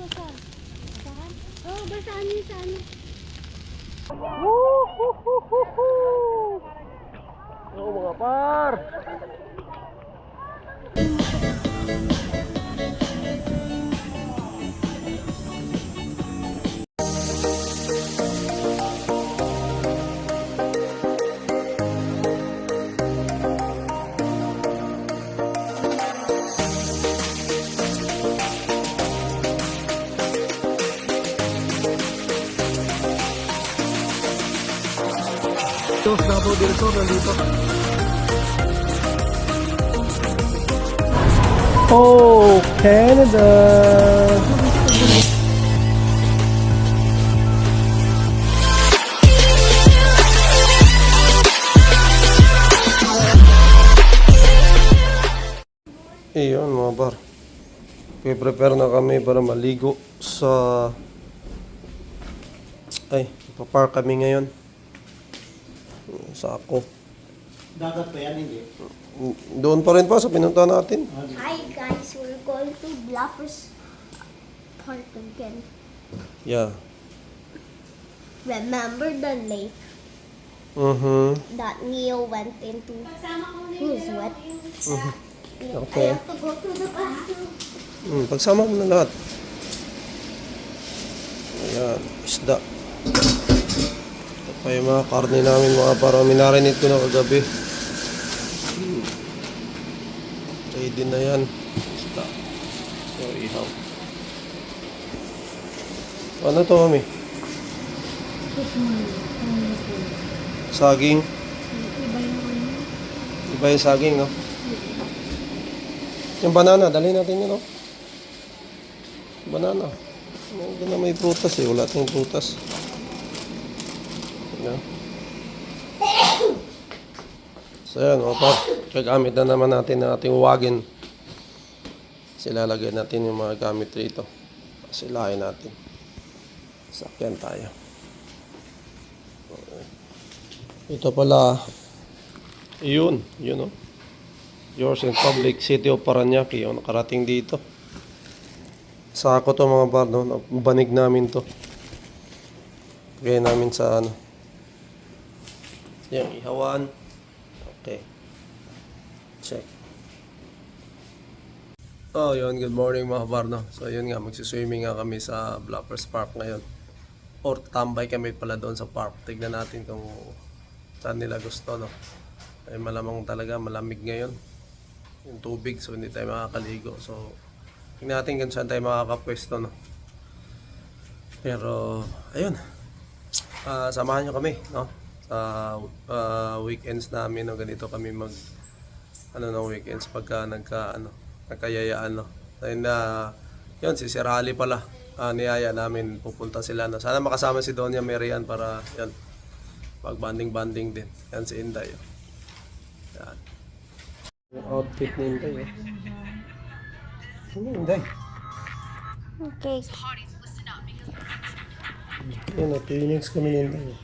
basa. Basahan? Oo, basahan yun sa ano. Oo mga par! Dos Davao del Sur nandito. Oh, Canada! Iyon mga bar. Prepare na kami para maligo sa... Ay, papark kami ngayon. Sa ako. Dagat pa yan, hindi? Doon pa rin pa sa pinunta natin. Hi guys, we're going to Bluffers Park again. Yeah. Remember the lake that Neo went into? Who's wet? Okay. I have to go to the bathroom. Pagsama mo na lahat. Ayan, isda. Ito pa yung mga karne namin mga para minarinate ko na kagabi. Ready na yan. Isda. So, ihaw. Ano to, mami? Saging. Iba yung saging, no? Yung banana, dali natin yun, no? Banana. Doon na may prutas eh. Wala tayong prutas. Yan. So yan, opa. Kagamit na naman natin ang ating wagon. Silalagay natin yung mga gamit rito. Silahin natin. Sakyan tayo. Ito pala. Yun, no? Yours in Public City of Parañaque. Yung nakarating dito. Sako to mga bar, no? Banig namin to. Kaya namin sa ano. Yan, ihawan. Okay. Check. Oh, yun. Good morning mga bar, no? So, yun nga. Magsiswimming nga kami sa Bluffers Park ngayon. Or tambay kami pala doon sa park. Tignan natin kung saan nila gusto, no? Ay malamang talaga malamig ngayon. Yung tubig, so hindi tayo makakaligo. So, tingnan natin kung saan tayo makakapwesto, no? Pero, ayun. Samahan nyo kami, no? Sa weekends namin, no? Ganito kami mag, weekends pagka nagkayayaan, no? And, yun, si Sir Ali pala. Niyaya namin, pupunta sila, no? Sana makasama si Doña Marian para, yan, mag-banding-banding din. Yan si Inday, oh. Yan. Yung outfit ni Inday, eh. Ano Inday? Okay. Yan o, tunings kami ni Inday.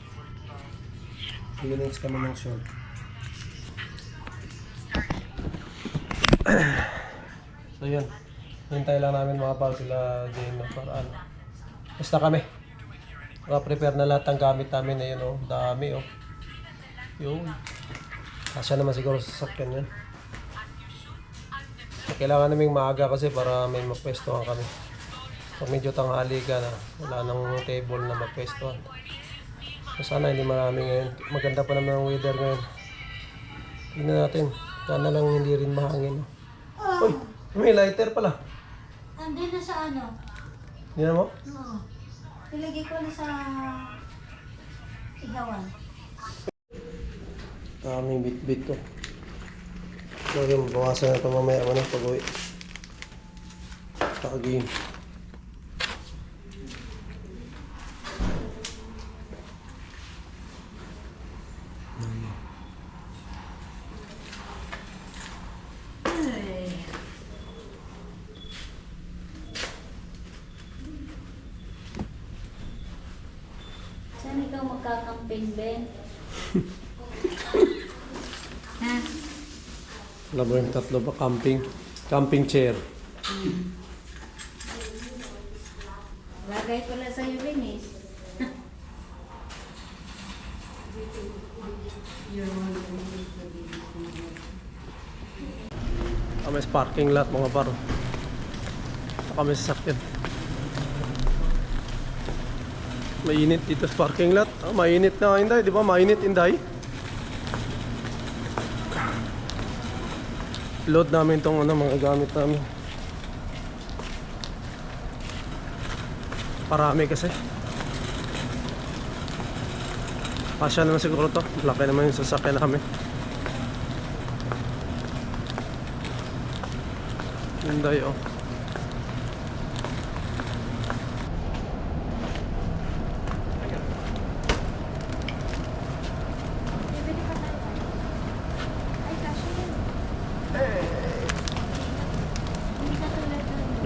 Tunings kami ng short. So yan. Hintay lang namin mga pal sila Jane para ano. Basta kami. Prepare na lahat ng gamit namin na yun, oh. Dami, oh. Yun. Kasya naman siguro sa sasakyan yan. Kailangan naming maaga kasi para may mapwestuhan kami. Pag medyo tanghali ka na, wala nang table na mapwestuhan. So sana hindi marami ngayon. Maganda pa naman ang weather ngayon. Tingnan natin. Sana lang hindi rin mahangin. Uy! May lighter pala. Andun na sa ano? Tingnan mo? Oo. Ilagay ko na sa ihawan. Daming bit-bit to. So yun, bawasan na ito mamaya ng pag-uwi. Pag-game. Saan ikaw magkakamping, Ben? Ha? Alam mo yung tatlo ba? Camping chair. Lagay pala sa'yo, Linis. May parking lot mga par. Kami sasakyan. Mainit dito sa parking lot. Mainit na Inday, di ba? Mainit Inday. Load namin tong mga gamit namin. Parami kasi. Pasya naman siguro to. Laki naman yung sasakyan namin. Inday oh.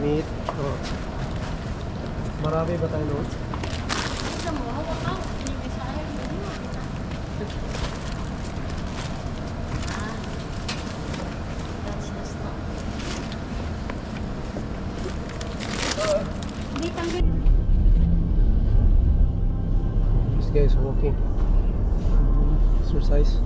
Meat. Oh. Marami ba tayo noon? This guy is walking. Exercise.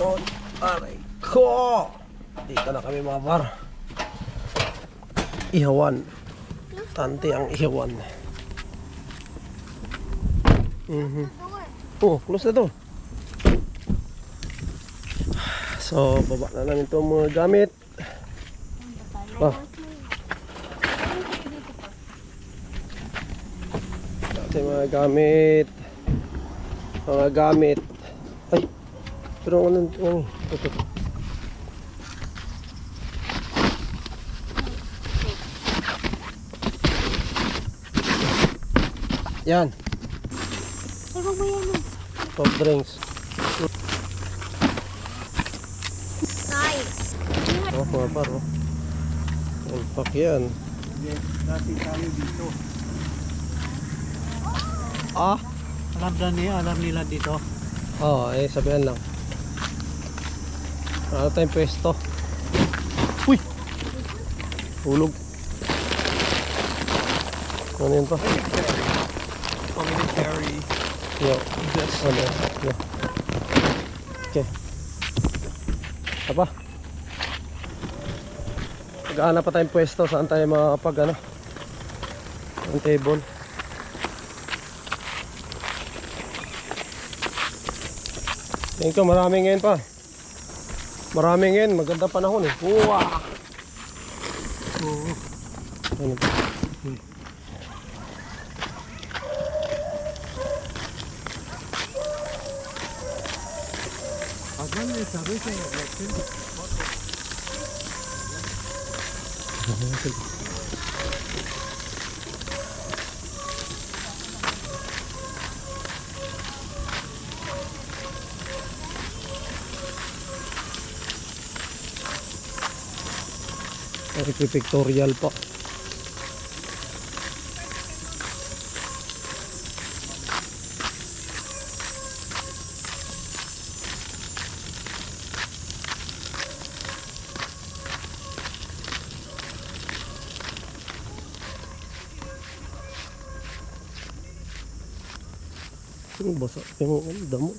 Ton, aray ko! Dito na kami mga par. Ihawan. Tante ang ihawan. Oh, close na to. So, baba na namin itong mga gamit. Ah. Ito yung mga gamit. Mga gamit. Ay, pero ano ito. Yan. Ewan mo yan eh. Soft drinks. Nice. Oh, mga par, oh. Pack yan. Yes, dati tayo dito. Ah? Alam nila dito. Oo, sabihan lang. Ano tayong pwesto? Uy! Hulog. Ano yun pa? Communitary. Yo. Ano? Yo. Okay. Apa? Maghahanap pa tayong pwesto. Saan tayo makapag ano? Ang table. Tingin ko marami ngayon pa. Marami ngayon, maganda panahon eh. Wow! Ano ba? ¿Dónde sabes que Architectural pa. Yung basa, yung damo.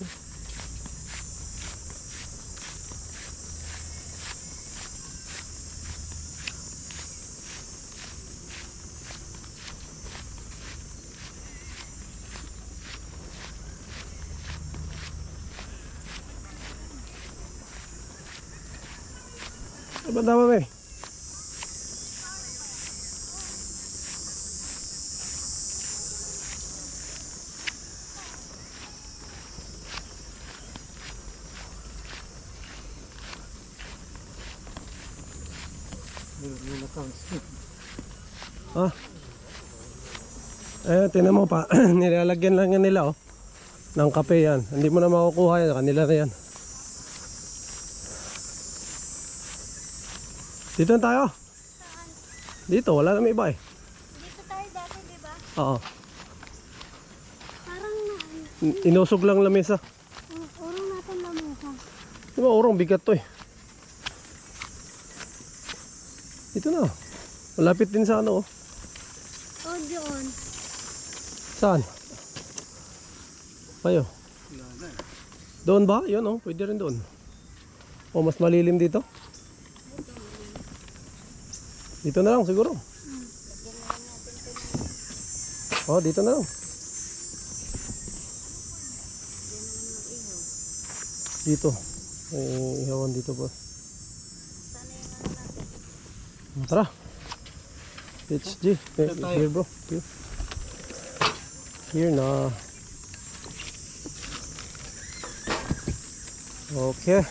Ano ba tama ba eh? Ah. Eh, tinan mo pa. Nilalagyan lang yan nila oh. Ng kape yan. Hindi mo na makukuha yan. Kanila na yan. Dito na tayo. Dito, wala na may iba eh. Dito tayo dati, di ba? Oo. Parang Inusog lang lamesa. urong natin lamesa. Di ba, urong bigat to eh. Dito na. Malapit din sa ano oh. Oh, doon. Saan? Ayo. Doon ba? Yun oh, pwede rin doon. O mas malilim dito? Dito na lang siguro. Oh, dito na lang. Dito. Ihawan dito pa. Tara. HG. Here bro. Here. Here na. Okay.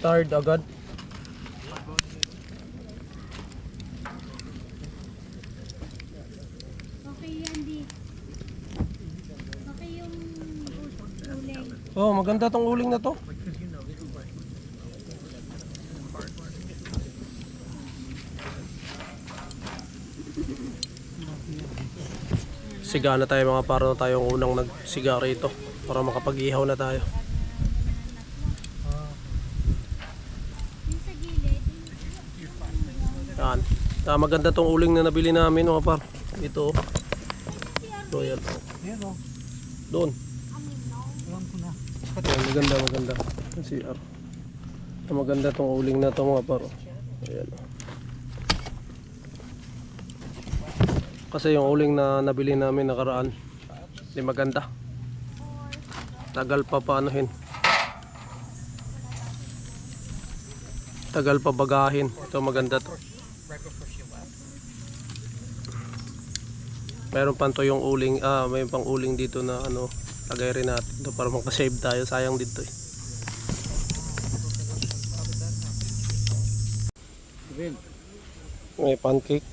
Tired agad. Okay yan, di. Okay yung uling. Oh, maganda tong uling na to. Siga na tayo mga para na tayong unang nagsiga rito para makapag-ihaw na tayo. Yung sa gilid. Yan. Maganda tong uling na nabili namin mga par. Ito. So yan. Yan o. Doon. Alam ko na. Yan, maganda maganda. Yung CR. Maganda tong uling na to mga par. Ayan. Kasi yung uling na nabili namin nakaraan, hindi maganda. Tagal pa paanohin. Tagal pa bagahin. Ito maganda to. Meron pa to yung uling, may pang uling dito na ano, lagay rin natin ito para makasave tayo. Sayang dito eh. May pancake.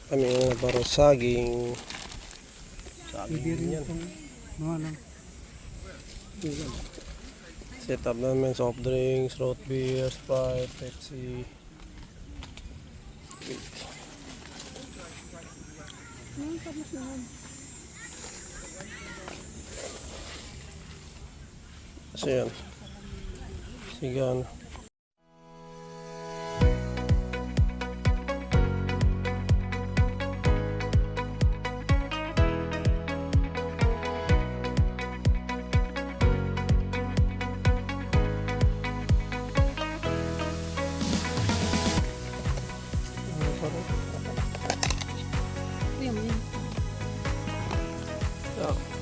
Ano yung baro saging. Saging yan. Mga lang. Set up namin soft drinks, root beer, Sprite, Pepsi. Kasi yan. Sigan.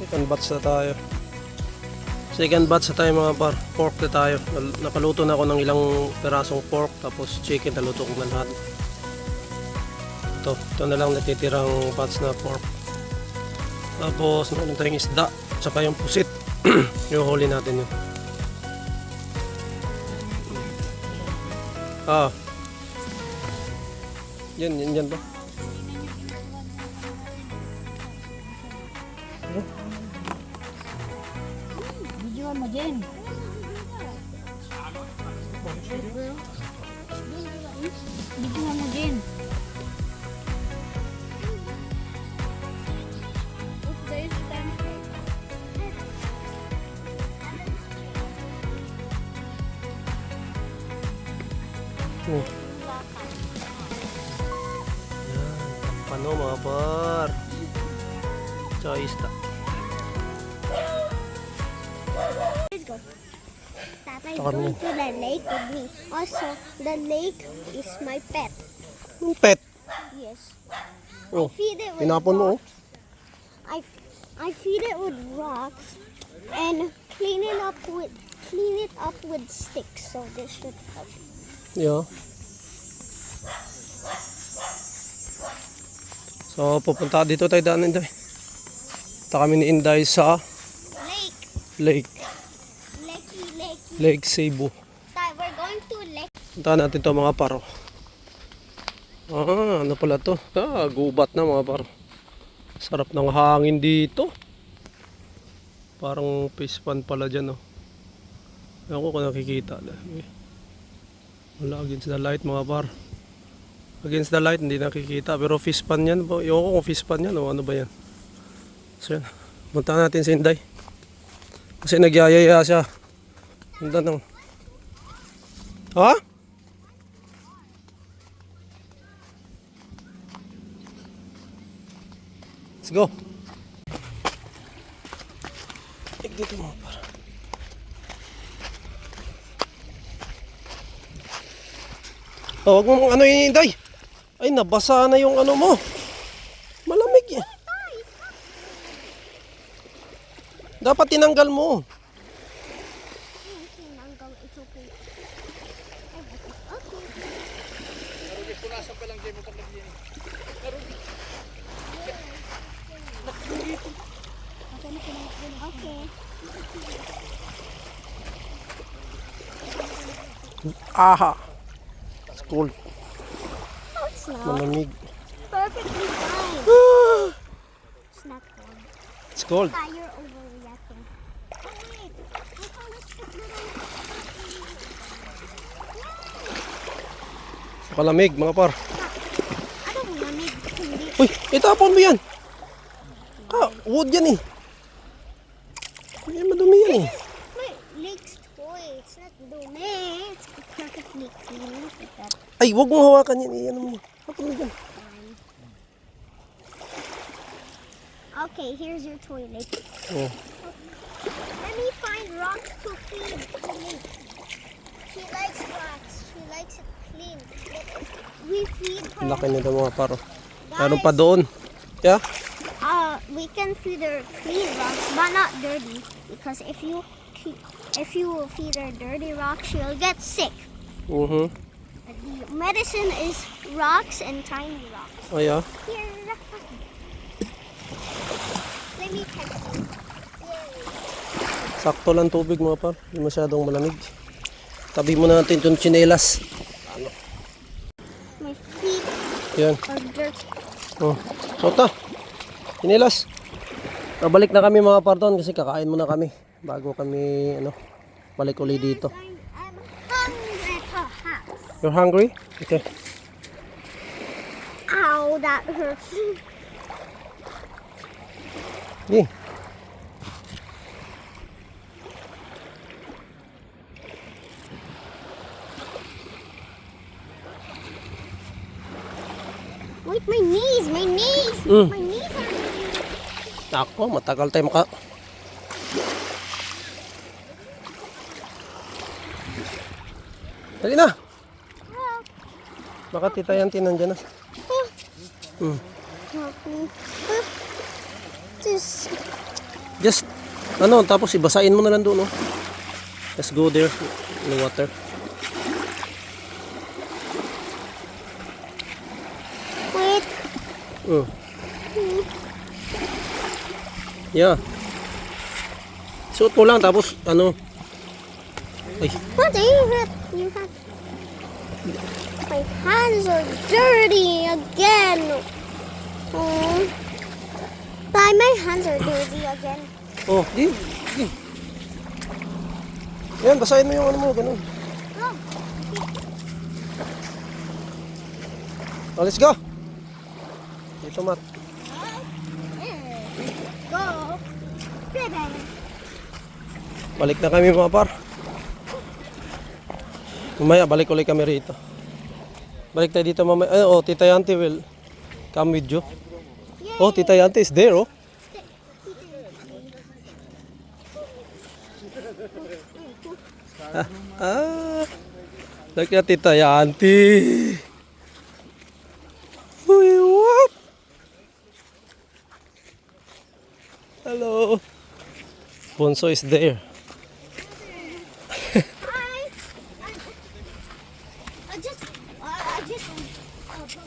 Second batch na tayo. Second batch na tayo mga par. Pork na tayo. Nakaluto na ako ng ilang perasong pork. Tapos chicken, naluto ko na lahat. Ito na lang natitirang batch na pork. Tapos meron tayong isda. Tsaka yung pusit. Yung huli natin yun. Yan ba? Videoan mo, Jen. Videoan mo, Jen. Yan. Paano mga par? Tsaka isda. Let's go. Tatay, Taka go mo. to the lake with me. Also, the lake is my pet. Yung pet. Yes. Oh, Feed it with tinapon mo oh. rocks. I feed it with rocks and clean it up with sticks. So this should help. Yeah. So, pupunta dito tayo daan Inday. Punta kami ni Inday sa Lake. Lake Lake. Cebu. Tay, we're going to lake. Punta natin to mga paro. Ano pala to? Gubat na mga paro. Sarap ng hangin dito. Parang fish pond pala dyan oh. Ewan ko kung nakikita. Wala against the light mga par. Against the light hindi nakikita. Pero fish pond yan. Ewan ko kung fish pond yan o ano ba yan. So yan. Punta natin si Inday. Kasi nagyayaya siya. Punta nang. Ha? Let's go. Dito mga par. Oh, wag mo ano yun, Inday. Ay, nabasa na yung ano mo. Malamig yan. Dapat tinanggal mo. It's okay. Okay. Aha. It's cold. No, it's not. Malamig. Perfectly fine. It's not cold. It's cold. Ah, you're overreacting. Oh wait, I found a cute little. Kalamig mga par. Ano mo lamig? Hindi. Uy, itapon mo yan. Wood yan eh. Hindi madumi yan eh. My lake's toy. It's not dumi. It's perfectly clean. Look at that. Ay, wag mong hawakan yan eh. Ano mo. Tapon mo dyan. Okay, here's your toilet. Oh. Let me find rocks to feed the lake. She likes rocks. She likes it clean. We feed her. Laki nito mga par. Meron pa doon. Yeah? We can feed her clean rocks, but not dirty. Because if you feed her dirty rocks, she'll get sick. The The medicine is rocks and tiny rocks. Oh yeah. Here. Let me catch you. Yay. Sakto lang tubig mga par. Hindi masyadong malamig. Tabi mo natin itong tsinelas. My feet Yan. are dirty. Oh. Sota. Tsinelas. Babalik na kami mga par doon kasi kakain muna kami. Bago kami balik uli dito. I'm hungry perhaps. You're hungry? Okay. Ow, that hurts. Yeah. Wait, my knees, my knees. Mm. My knees are... Ako, matagal tayo maka... Dali na! Baka titayan tinan dyan na. Oh. Mm. Oh. Just Just, tapos ibasain mo na lang doon, no? Let's go there in the water. wait. Oh. Yeah. Suot mo lang, tapos, ay, What are you have? You have. My hands are dirty again. Oh. My hands are dirty again. oh, di. Ayan, basahin mo yung mo, ganun. Oh. Oh, let's go. Dito, Matt. Go. Baby. Balik na kami, mga par. Mamaya, balik ulit kami rito. Balik tayo dito mamaya. Ay, Tita Yanti will come with you. Oh, Tita Yanti is there, oh. Look at Tita Yanti. Uy, what? Hello. Bonso is there. I just put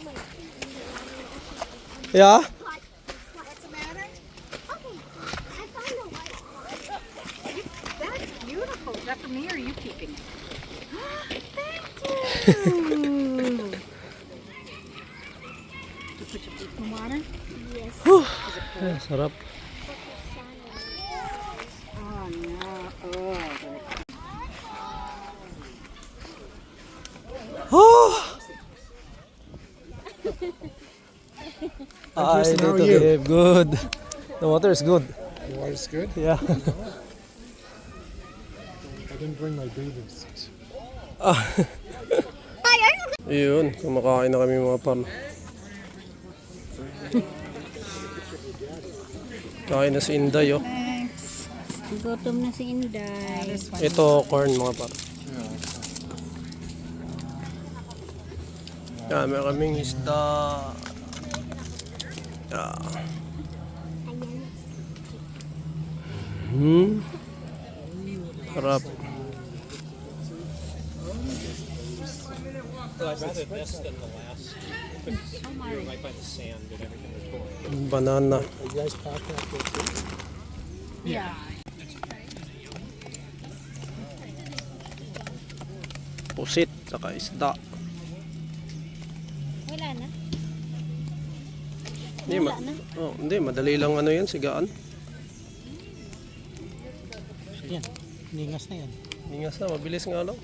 my feet in the water. Yeah? What's the matter? Okay, I found a white spot. That's beautiful. Is that for me or are you keeping it? Thank you. You put your feet in the water? Yes. Ay, sarap. Oh no. Oh. Oh! Justin, how are Dito, you? Gabe. Good. The water is good. The water's good. Yeah. I didn't bring my bathing suit. Yun, kumakain na kami mga pan. Kain na si Inday, oh. Gutom na si Inday. Ito, corn mga par. Yan, may kaming isda. Yeah. Sarap. Banana. You guys pack that good too? Yeah. Pusit, saka isda. Wala na. Hindi, hindi, madali lang yan, sigaan. Yan. Ningas na yan. Ingas na, mabilis nga lang.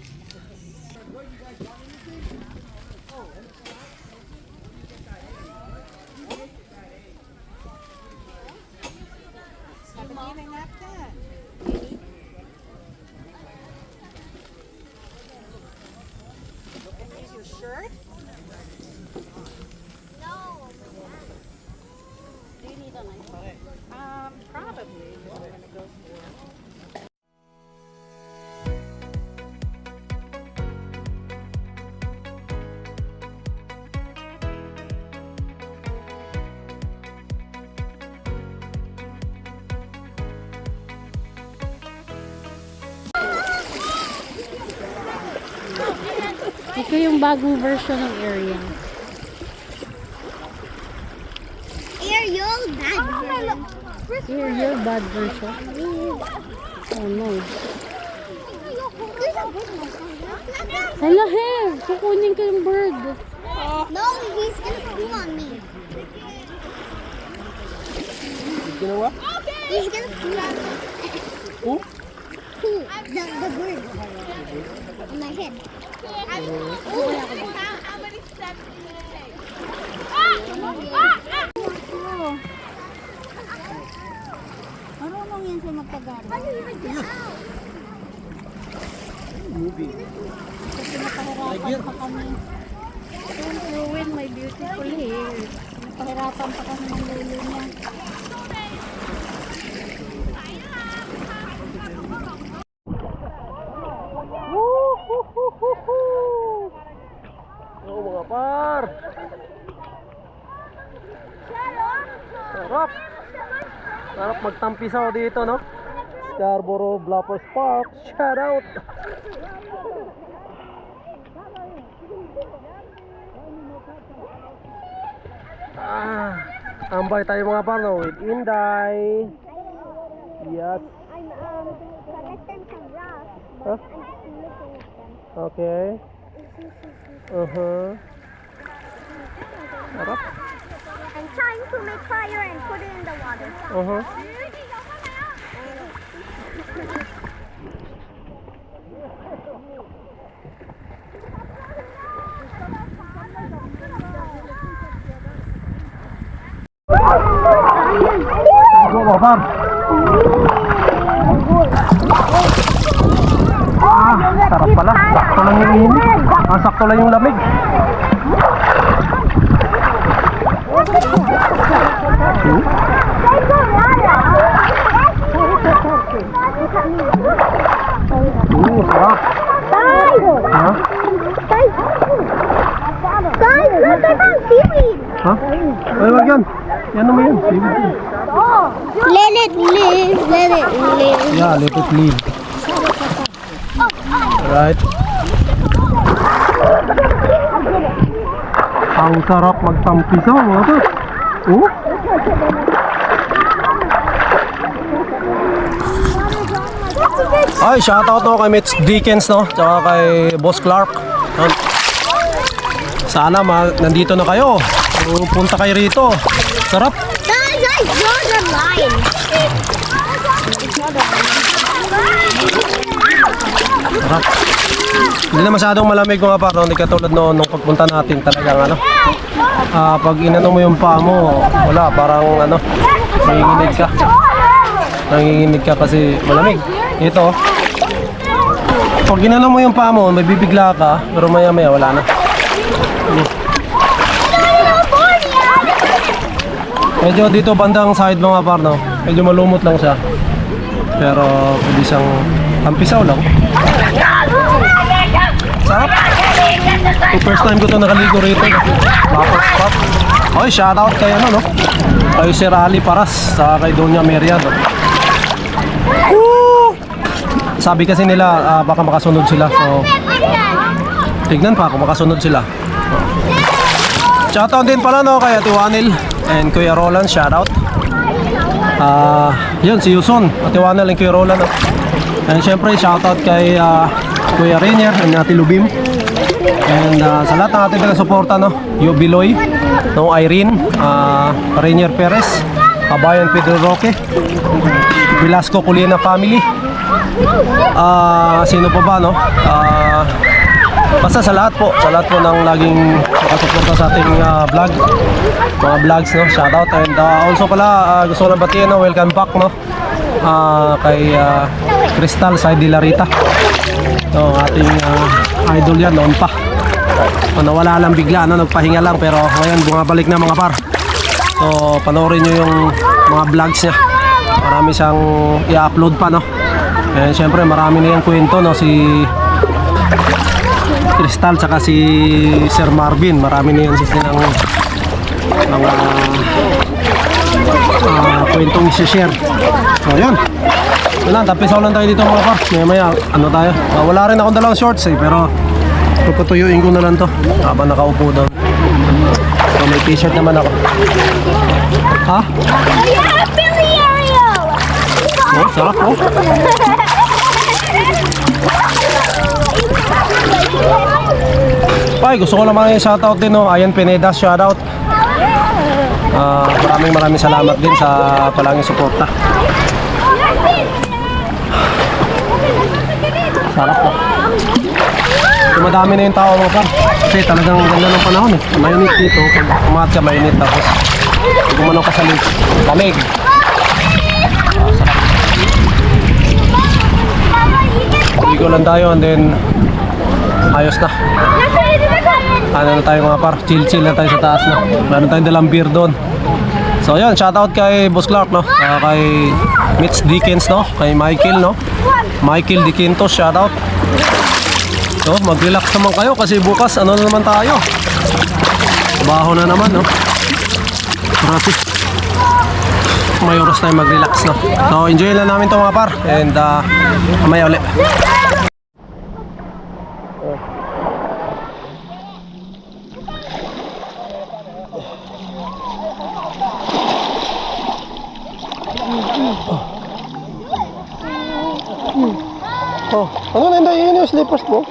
Probably. We're gonna go through. Ito yung bagong version ng Ariel. Ariel, bad version. Ariel bad version. Oh no. There's a bird nest. Hala, Hev! Kukunin ko yung bird. No, he's gonna poo on me. Ginawa? He's gonna poo on me. Who? Poo. The bird. On my head. How many steps do you take? Marunong yan siya magpagano. Kasi napahirapan pa kami. Don't ruin my beautiful hair. Napahirapan pa kami ng lolo niya. Oo mga par! Shalom! Sarap! Sarap magtampisaw dito, no? Scarborough Bluffers Park. Shout out! Tambay tayo mga parno with Inday. Yes. I'm collecting some rocks. Huh? I'm just looking at them. Okay. Sarap. I'm trying to make fire and put it in the water. Go, Pam. Sarap pala. Sakto lang yung init. Sakto lang yung lamig. Sarap. Ha? Guys, look at that seaweed. Ha? Ay, wag yan. Yan naman yan. Seaweed. Let it live. Let it live. Yeah, let it live. Right. Ang sarap magtampisaw mga to. Oh. Ay, shoutout no kay Mitch Dickens no, tsaka kay Boss Clark. Sana nandito na kayo. Punta kayo rito. Sarap. Guys, I draw the line. Sarap. Hindi na masyadong malamig mga parang hindi katulad noon nung pagpunta natin talagang ano. Pag inano mo yung paa mo, wala, parang ano, nanginginig ka. Nanginginig ka kasi malamig. Ito, pag inano mo yung paa mo, may bibigla ka, pero maya maya wala na. Medyo dito bandang side mga parno, medyo malumot lang siya. Pero pwede siyang tampisaw lang. Sarap. First time ko to nakaligo rito. Tapos spot. Oy, shoutout kay ano no? Kay Sir Ali Paras sa kay Doña Meria no? Sabi kasi nila baka makasunod sila. So tignan pa kung makasunod sila. Shoutout din pala no kay Ate Wanel and Kuya Roland, shoutout. Yun si Yuson, Ate Wanel and Kuya Roland no? And syempre shoutout kay Kuya Rainier and Ate Lubim. And sa lahat ng ating taga-suporta no, Yobiloy, no, Irene, Rainier Perez, Kabayan Pedro Roque, Velasco Colina family. Sino pa ba no? Basta sa lahat po ng laging nakasuporta sa ating vlog, mga vlogs no, shoutout. And also pala gusto ko lang batiin no, welcome back no, kay Crystal Saidi Larita no, ating idol yan noon pa. Nawala lang bigla no, nagpahinga lang pero ngayon bumabalik na mga par. So panoorin nyo yung mga vlogs niya, marami siyang i-upload pa no. And syempre marami na yung kwento no, si Crystal saka si Sir Marvin, marami na yan sa silang mga kwentong i-share. So yun, wala, tapisaw lang tayo dito mga par. Maya ano tayo, wala rin akong dalawang shorts pero puputuyuin ko na lang to habang nakaupo doon. So may t-shirt naman ako. Ha? Yeah, Billy Ariel. Oh, sarap oh. Ay, gusto ko naman yung shoutout din no, Ayan Pineda, shoutout. Maraming salamat din sa palaging suporta. Sarap po. Madami na yung tao mga par. Kasi talagang ganda ng panahon eh. Mainit dito, pag umahat ka mainit tapos pag umano ka sa lamig. Ligo lang tayo and then ayos na. Ano na tayo mga par, chill na tayo sa taas na. Meron tayong dalang beer doon. So yun, shoutout kay Boss Clark no, kay Mitch Dickens no, kay Michael no, Michael Diquintos, shoutout. So mag-relax naman kayo kasi bukas ano na naman tayo, trabaho na naman no. Grabe. may oras na mag-relax, no? So, enjoy lang namin to mga par. And, mamaya ulit. Oh, ano na hindi? Yun yung slippers mo?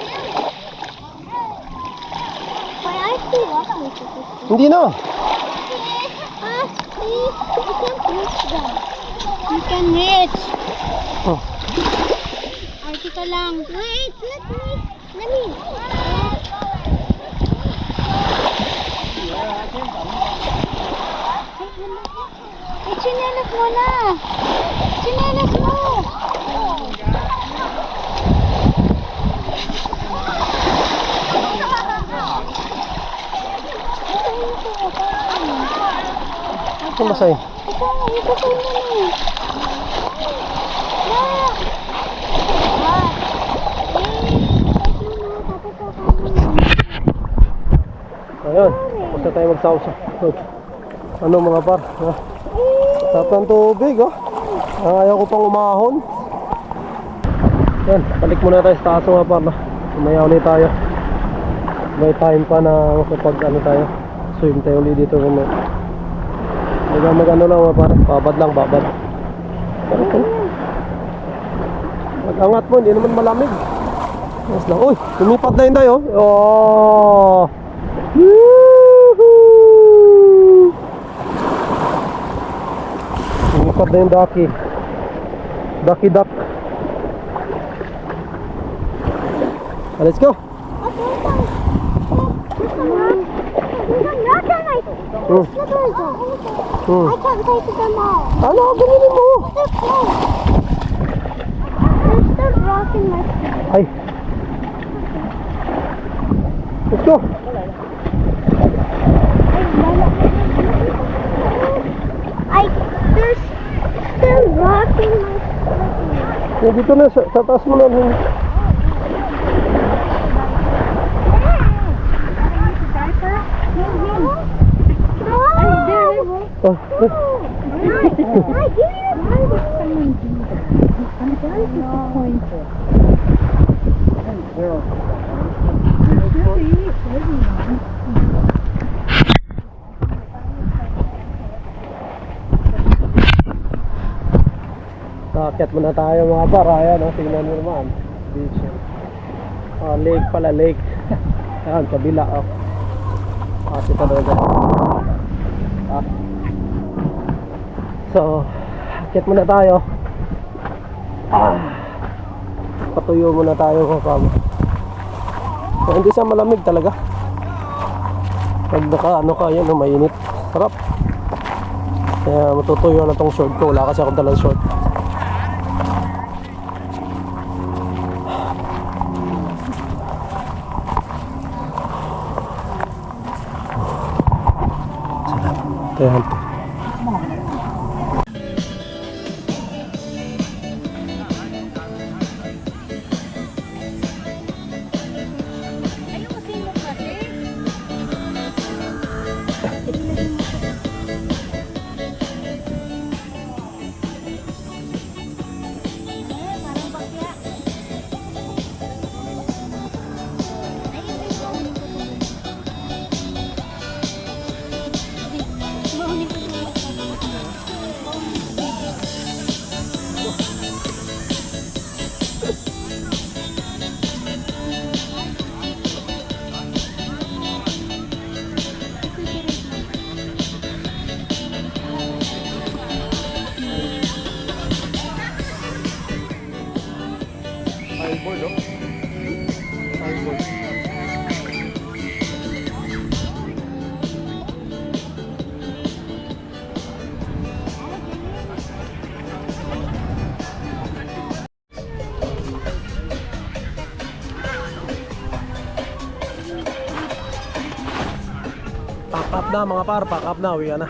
Why I still walking with you? Hindi na. Please, you can't reach them. You can reach. Oh. Arti ka lang. Wait, let me. Eh, chinelas mo na. Chinelas mo. Ano ba sa'yo? Ito mo na. Ayun, basta tayo magsawsa. Ano mga par? Tap ng tubig, oh. Ayaw ko pang umahon. Yan, balik muna tayo sa taas mga par, no? Umaya ulit tayo. May time pa na makapag ano tayo. Swim tayo ulit dito kung mag-ano lang mga par. Babad lang, babad. Mag-angat mo, hindi naman malamig. Yes lang. Uy, lumipad na yun tayo. Oh! Woohoo! Lumipad na yung ducky. Ducky duck. Let's go. I can't go to them all. Ano? Ganun mo. They're close. They're still rocking my feet. Ay. Let's go. They're still rocking my feet. Dito na, sa taas mo na. Oh. Akit muna tayo mga par. Ayan, tingnan mo naman. Beach. Oh, lake pala, lake. Ayan, kabila. Oh. Kasi talaga. Ah. So, akit muna tayo. Patuyo muna tayo mga par. So, hindi siya malamig talaga. Pag ano ka, yan, mainit. Sarap. Kaya matutuyo na tong short ko. Wala kasi akong dalang short. Ayan. Sideboard, oh. Sideboard. Pack up na mga par, pack up na, uwi ka na.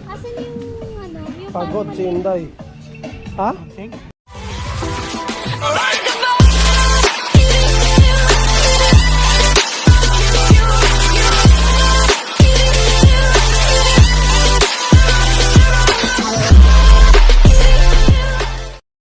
Asan yung ano? Yung Pagod si Inday. Ha? Think? Alright.